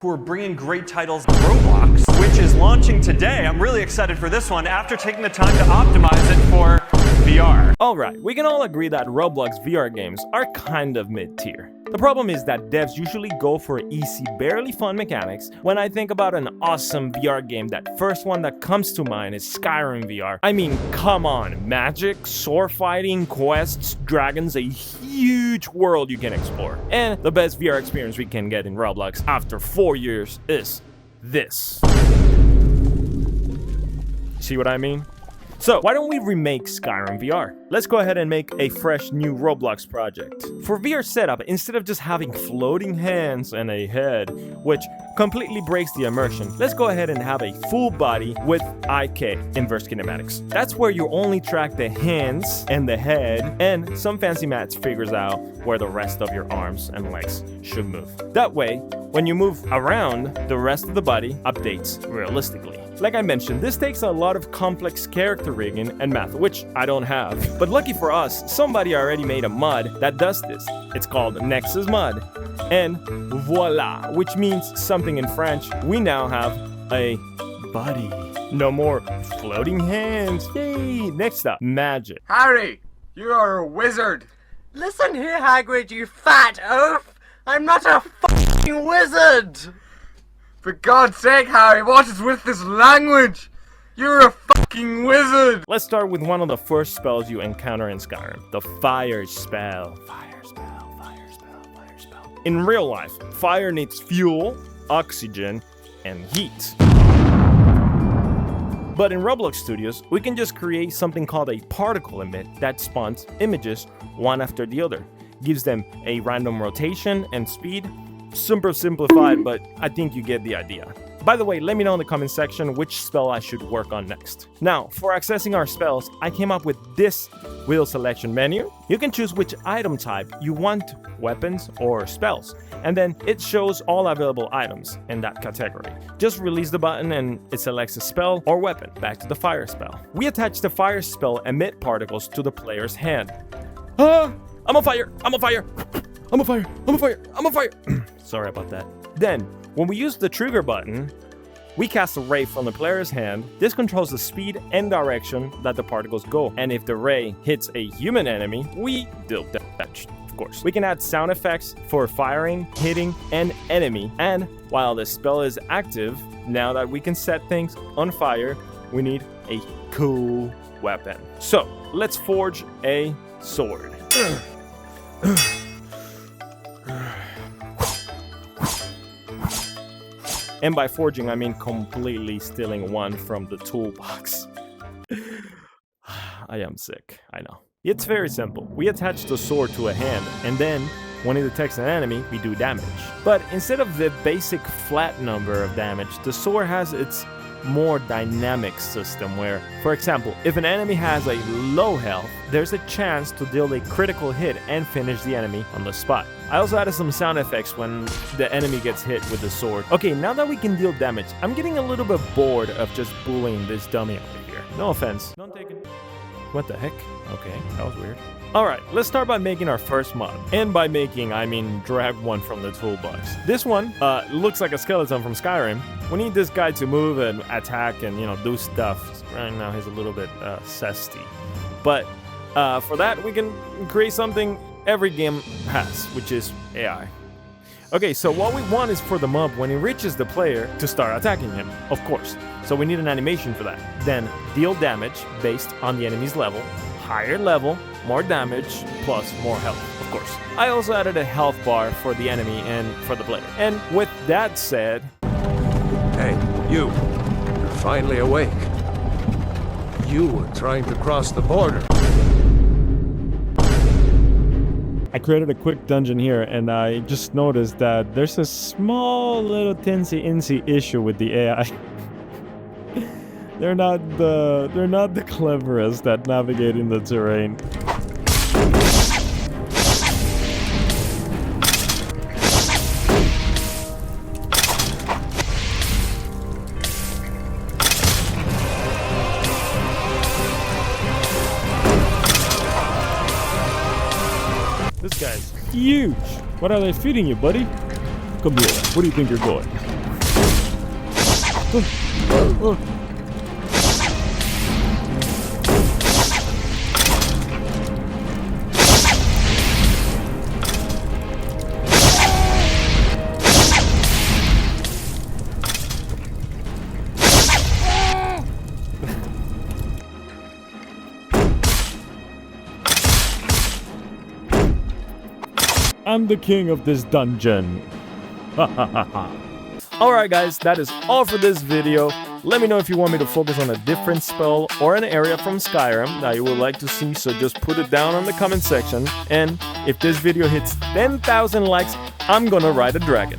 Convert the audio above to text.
who are bringing great titles to Roblox, which is launching today. I'm really excited for this one after taking the time to optimize it for VR. Alright, we can all agree that Roblox VR games are kind of mid-tier. The problem is that devs usually go for easy, barely fun mechanics. When I think about an awesome VR game, that first one that comes to mind is Skyrim VR. I mean, come on, magic, sword fighting, quests, dragons, a huge world you can explore. And the best VR experience we can get in Roblox after 4 years is this. See what I mean? So, why don't we remake Skyrim VR? Let's go ahead and make a fresh new Roblox project. For VR setup, instead of just having floating hands and a head, which completely breaks the immersion, let's go ahead and have a full body with IK, inverse kinematics. That's where you only track the hands and the head, and some fancy mats figures out where the rest of your arms and legs should move. That way, when you move around, the rest of the body updates realistically. Like I mentioned, this takes a lot of complex character rigging and math, which I don't have. But lucky for us, somebody already made a mod that does this. It's called Nexus Mod. And voila, which means something in French. We now have a body. No more floating hands. Yay! Next up, magic. Harry, you are a wizard. Listen here, Hagrid, you fat oaf! I'm not a f***ing wizard! For God's sake, Harry, what is with this language? You're a fucking wizard! Let's start with one of the first spells you encounter in Skyrim. The fire spell. Fire spell, fire spell, fire spell. In real life, fire needs fuel, oxygen, and heat. But in Roblox Studios, we can just create something called a particle emit that spawns images one after the other. Gives them a random rotation and speed. Super simplified, but I think you get the idea. By the way, let me know in the comment section which spell I should work on next. Now, for accessing our spells, I came up with this wheel selection menu. You can choose which item type you want, weapons or spells, and then it shows all available items in that category. Just release the button and it selects a spell or weapon. Back to the fire spell. We attach the fire spell emit particles to the player's hand. Ah! I'm on fire! I'm on fire! I'm on fire! I'm on fire! I'm on fire! Sorry about that. Then, when we use the trigger button, we cast a ray from the player's hand. This controls the speed and direction that the particles go. And if the ray hits a human enemy, we deal damage, of course. We can add sound effects for firing, hitting, and enemy. And while the spell is active, now that we can set things on fire, we need a cool weapon. So, let's forge a sword. And by forging, I mean completely stealing one from the toolbox. I am sick, I know. It's very simple. We attach the sword to a hand, and then, when it detects an enemy, we do damage. But instead of the basic flat number of damage, the sword has its more dynamic system where, for example, if an enemy has a low health, there's a chance to deal a critical hit and finish the enemy on the spot. I also added some sound effects when the enemy gets hit with the sword. Okay, now that we can deal damage, I'm getting a little bit bored of just bullying this dummy over here. No offense. Don't take it. What the heck? Okay, that was weird. Alright, let's start by making our first mod. And by making, I mean drag one from the toolbox. This one looks like a skeleton from Skyrim. We need this guy to move and attack and, do stuff. Right now he's a little bit zesty. But for that, we can create something every game has, which is AI. Okay, so what we want is for the mob, when he reaches the player, to start attacking him, of course. So we need an animation for that. Then deal damage based on the enemy's level. Higher level, more damage, plus more health, of course. I also added a health bar for the enemy and for the player. And with that said... Hey, you're finally awake. You were trying to cross the border. I created a quick dungeon here, and I just noticed that there's a small little teensy-insy issue with the AI. They're not the cleverest at navigating the terrain. This guy's huge. What are they feeding you, buddy? Come here. Where do you think you're going? I'm the king of this dungeon. Alright guys, that is all for this video. Let me know if you want me to focus on a different spell or an area from Skyrim that you would like to see, so just put it down in the comment section. And if this video hits 10,000 likes, I'm gonna ride a dragon.